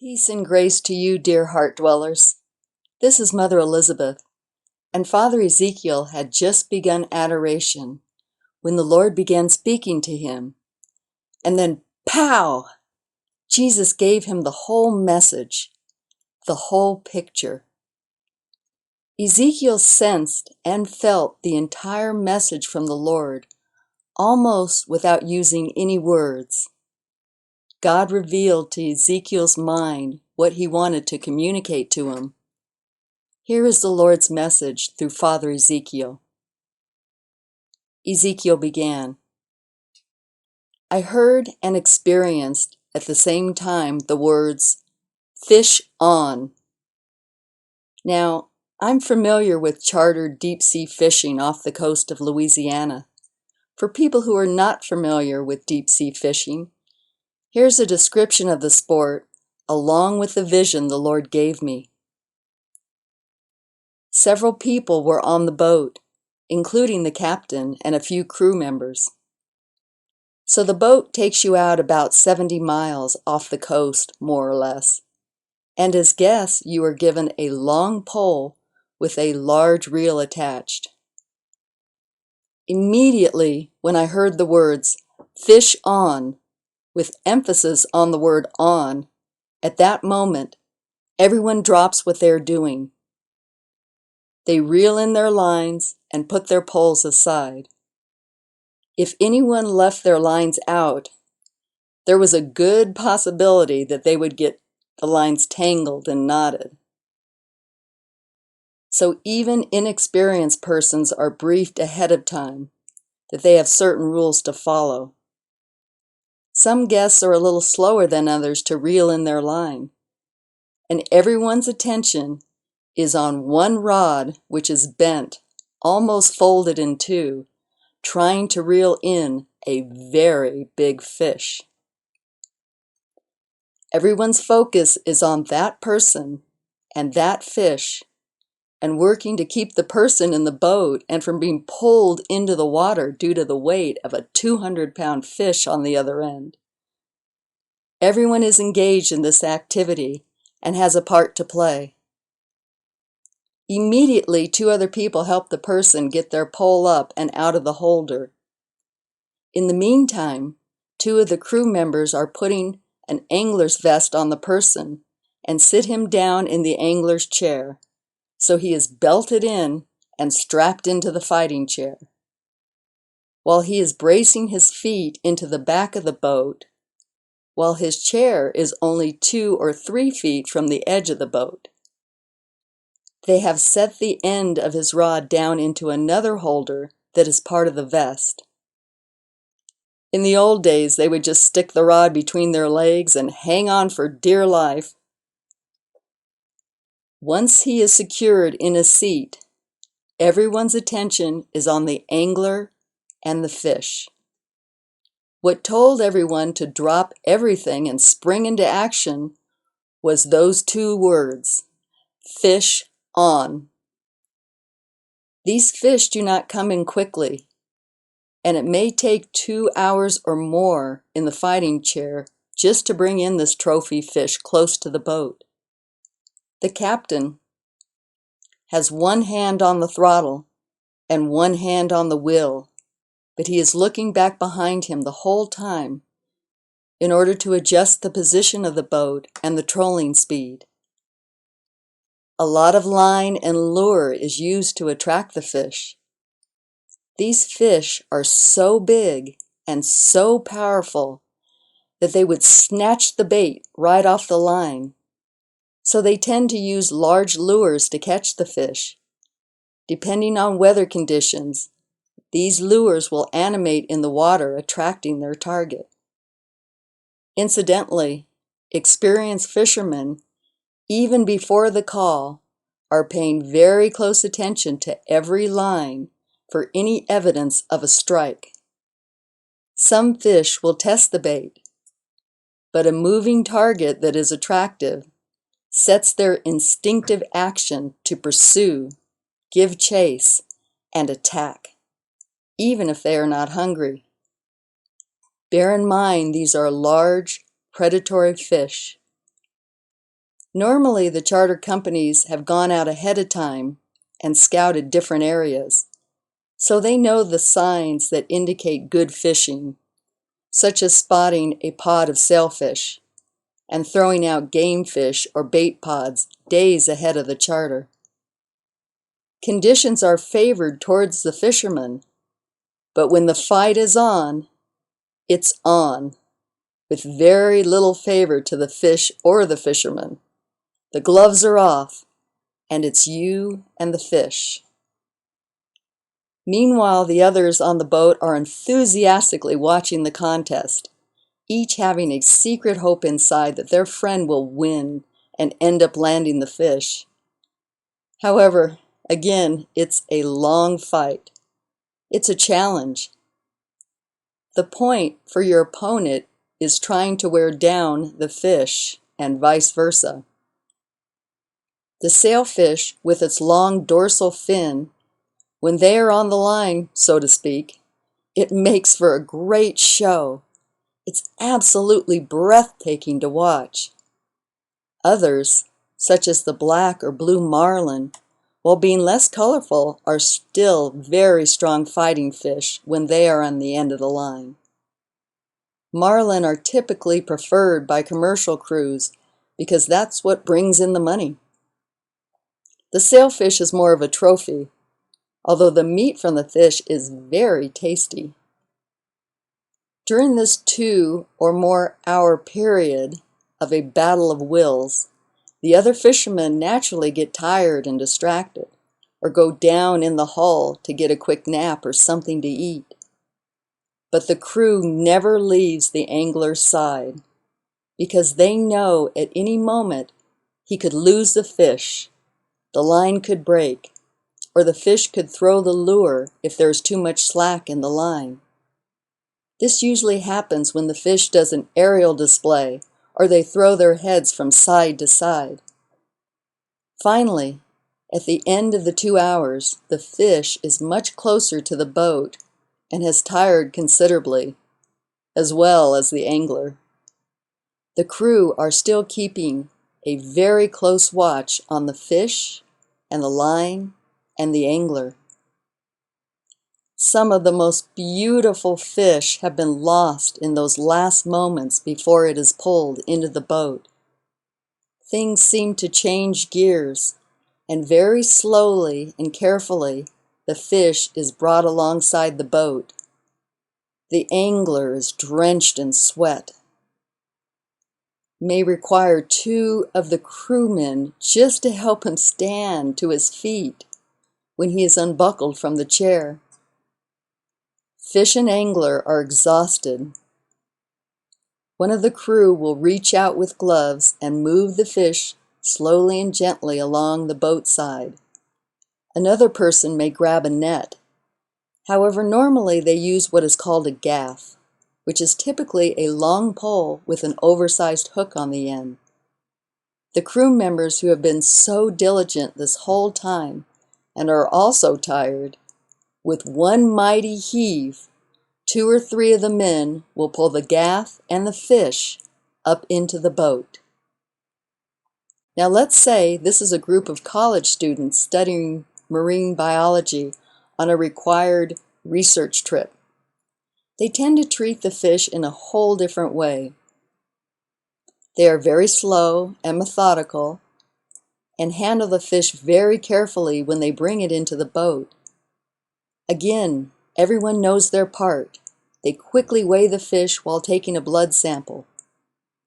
Peace and grace to you, dear heart dwellers. This is Mother Elizabeth, and Father Ezekiel had just begun adoration when the Lord began speaking to him. And then, pow! Jesus gave him the whole message, the whole picture. Ezekiel sensed and felt the entire message from the Lord, almost without using any words. God revealed to Ezekiel's mind what he wanted to communicate to him. Here is the Lord's message through Father Ezekiel. Ezekiel began, I heard and experienced at the same time the words, fish on. Now, I'm familiar with chartered deep-sea fishing off the coast of Louisiana. For people who are not familiar with deep-sea fishing, here's a description of the sport along with the vision the Lord gave me. Several people were on the boat, including the captain and a few crew members. So the boat takes you out about 70 miles off the coast, more or less. And as guests, you are given a long pole with a large reel attached. Immediately, when I heard the words, fish on, with emphasis on the word on, at that moment, everyone drops what they're doing. They reel in their lines and put their poles aside. If anyone left their lines out, there was a good possibility that they would get the lines tangled and knotted. So even inexperienced persons are briefed ahead of time that they have certain rules to follow. Some guests are a little slower than others to reel in their line, and everyone's attention is on one rod which is bent, almost folded in two, trying to reel in a very big fish. Everyone's focus is on that person and that fish, and working to keep the person in the boat and from being pulled into the water due to the weight of a 200-pound fish on the other end. Everyone is engaged in this activity and has a part to play. Immediately, two other people help the person get their pole up and out of the holder. In the meantime, two of the crew members are putting an angler's vest on the person and sit him down in the angler's chair, so he is belted in and strapped into the fighting chair. While he is bracing his feet into the back of the boat, while his chair is only 2 or 3 feet from the edge of the boat. They have set the end of his rod down into another holder that is part of the vest. In the old days, they would just stick the rod between their legs and hang on for dear life. Once he is secured in a seat, everyone's attention is on the angler and the fish. What told everyone to drop everything and spring into action was those 2 words, fish on. These fish do not come in quickly, and it may take 2 hours or more in the fighting chair just to bring in this trophy fish close to the boat. The captain has one hand on the throttle and one hand on the wheel, but he is looking back behind him the whole time in order to adjust the position of the boat and the trolling speed. A lot of line and lure is used to attract the fish. These fish are so big and so powerful that they would snatch the bait right off the line. So they tend to use large lures to catch the fish. Depending on weather conditions, these lures will animate in the water, attracting their target. Incidentally, experienced fishermen, even before the call, are paying very close attention to every line for any evidence of a strike. Some fish will test the bait, but a moving target that is attractive sets their instinctive action to pursue, give chase, and attack, even if they are not hungry. Bear in mind these are large, predatory fish. Normally, the charter companies have gone out ahead of time and scouted different areas, so they know the signs that indicate good fishing, such as spotting a pod of sailfish and throwing out game fish or bait pods days ahead of the charter. Conditions are favored towards the fishermen, but when the fight is on, it's on, with very little favor to the fish or the fisherman. The gloves are off, and it's you and the fish. Meanwhile, the others on the boat are enthusiastically watching the contest, each having a secret hope inside that their friend will win and end up landing the fish. However, again, it's a long fight. It's a challenge. The point for your opponent is trying to wear down the fish, and vice versa. The sailfish, with its long dorsal fin, when they are on the line, so to speak, it makes for a great show. It's absolutely breathtaking to watch. Others, such as the black or blue marlin, while being less colorful, are still very strong fighting fish when they are on the end of the line. Marlin are typically preferred by commercial crews because that's what brings in the money. The sailfish is more of a trophy, although the meat from the fish is very tasty. During this 2 or more hour period of a battle of wills, the other fishermen naturally get tired and distracted, or go down in the hull to get a quick nap or something to eat. But the crew never leaves the angler's side, because they know at any moment he could lose the fish, the line could break, or the fish could throw the lure if there's too much slack in the line. This usually happens when the fish does an aerial display, or they throw their heads from side to side. Finally, at the end of the 2 hours, the fish is much closer to the boat and has tired considerably, as well as the angler. The crew are still keeping a very close watch on the fish and the line and the angler. Some of the most beautiful fish have been lost in those last moments before it is pulled into the boat. Things seem to change gears, and very slowly and carefully the fish is brought alongside the boat. The angler is drenched in sweat. May require 2 of the crewmen just to help him stand to his feet when he is unbuckled from the chair. Fish and angler are exhausted. One of the crew will reach out with gloves and move the fish slowly and gently along the boat side. Another person may grab a net. However, normally they use what is called a gaff, which is typically a long pole with an oversized hook on the end. The crew members who have been so diligent this whole time and are also tired, with one mighty heave, 2 or 3 of the men will pull the gaff and the fish up into the boat. Now let's say this is a group of college students studying marine biology on a required research trip. They tend to treat the fish in a whole different way. They are very slow and methodical and handle the fish very carefully when they bring it into the boat. Again, everyone knows their part. They quickly weigh the fish while taking a blood sample.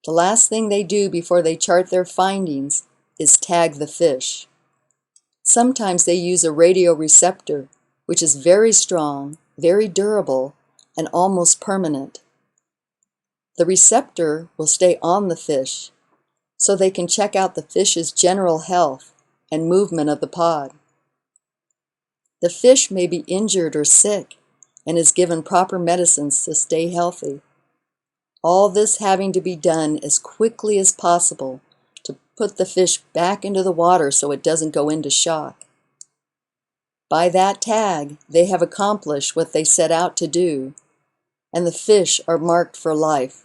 The last thing they do before they chart their findings is tag the fish. Sometimes they use a radio receptor, which is very strong, very durable, and almost permanent. The receptor will stay on the fish, so they can check out the fish's general health and movement of the pod. The fish may be injured or sick and is given proper medicines to stay healthy. All this having to be done as quickly as possible to put the fish back into the water so it doesn't go into shock. By that tag, they have accomplished what they set out to do, and the fish are marked for life,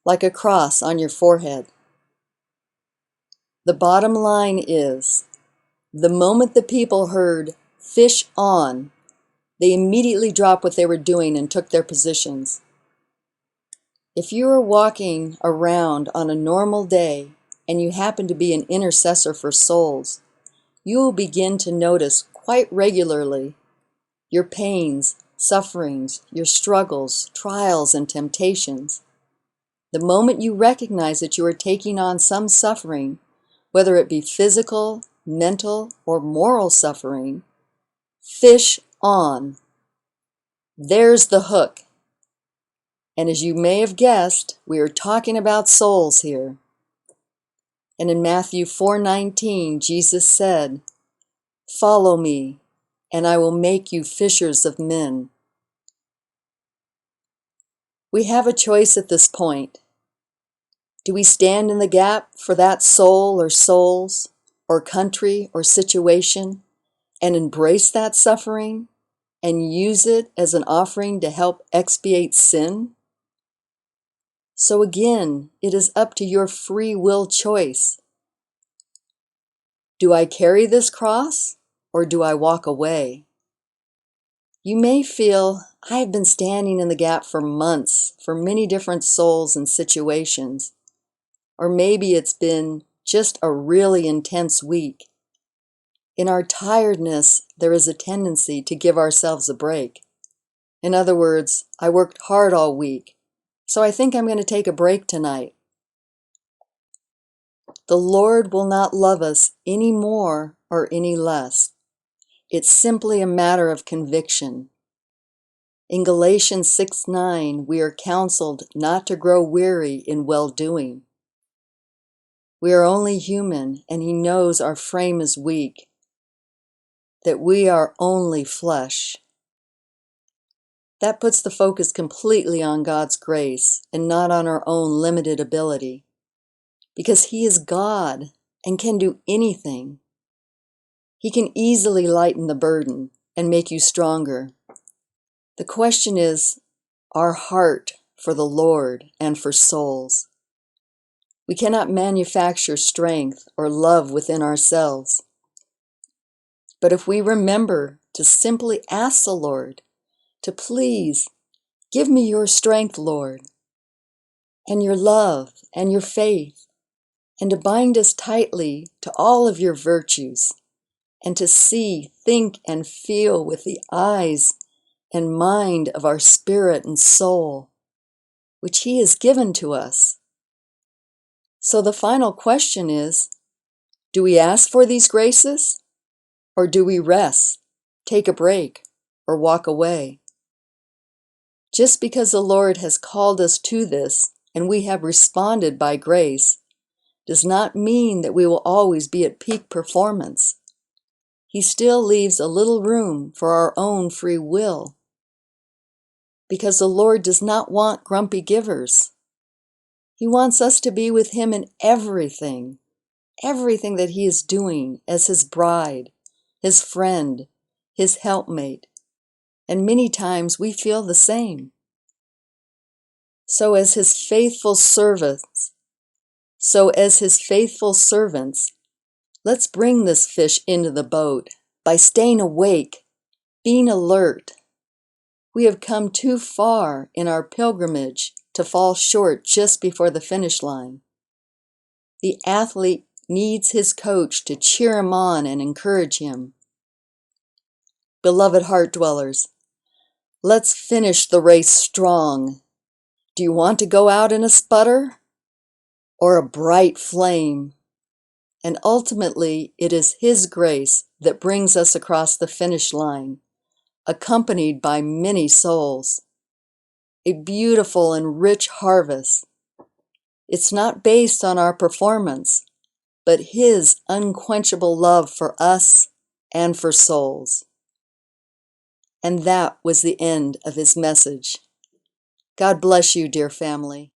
like a cross on your forehead. The bottom line is, the moment the people heard "fish on," they immediately dropped what they were doing and took their positions. If you are walking around on a normal day and you happen to be an intercessor for souls, you will begin to notice quite regularly your pains, sufferings, your struggles, trials, and temptations. The moment you recognize that you are taking on some suffering, whether it be physical, mental, or moral suffering, fish on. There's the hook. And as you may have guessed, we are talking about souls here. And in Matthew 4:19, Jesus said, "Follow me, and I will make you fishers of men." We have a choice at this point. Do we stand in the gap for that soul or souls, or country or situation, and embrace that suffering and use it as an offering to help expiate sin? So again, it is up to your free will choice. Do I carry this cross, or do I walk away? You may feel, I have been standing in the gap for months for many different souls and situations. Or maybe it's been just a really intense week. In our tiredness, there is a tendency to give ourselves a break. In other words, I worked hard all week, so I think I'm going to take a break tonight. The Lord will not love us any more or any less. It's simply a matter of conviction. In Galatians 6:9, we are counseled not to grow weary in well-doing. We are only human, and He knows our frame is weak, that we are only flesh. That puts the focus completely on God's grace and not on our own limited ability, because He is God and can do anything. He can easily lighten the burden and make you stronger. The question is our heart for the Lord and for souls. We cannot manufacture strength or love within ourselves. But if we remember to simply ask the Lord to please give me your strength, Lord, and your love and your faith, and to bind us tightly to all of your virtues, and to see, think, and feel with the eyes and mind of our spirit and soul, which He has given to us. So the final question is, do we ask for these graces, or do we rest, take a break, or walk away? Just because the Lord has called us to this, and we have responded by grace, does not mean that we will always be at peak performance. He still leaves a little room for our own free will, because the Lord does not want grumpy givers. He wants us to be with Him in everything that He is doing as His bride, His friend, His helpmate, and many times we feel the same. So as His faithful servants, let's bring this fish into the boat by staying awake, being alert. We have come too far in our pilgrimage to fall short just before the finish line. The athlete needs his coach to cheer him on and encourage him. Beloved heart dwellers, let's finish the race strong. Do you want to go out in a sputter or a bright flame? And ultimately, it is His grace that brings us across the finish line, accompanied by many souls. A beautiful and rich harvest. It's not based on our performance, but His unquenchable love for us and for souls. And that was the end of His message. God bless you, dear family.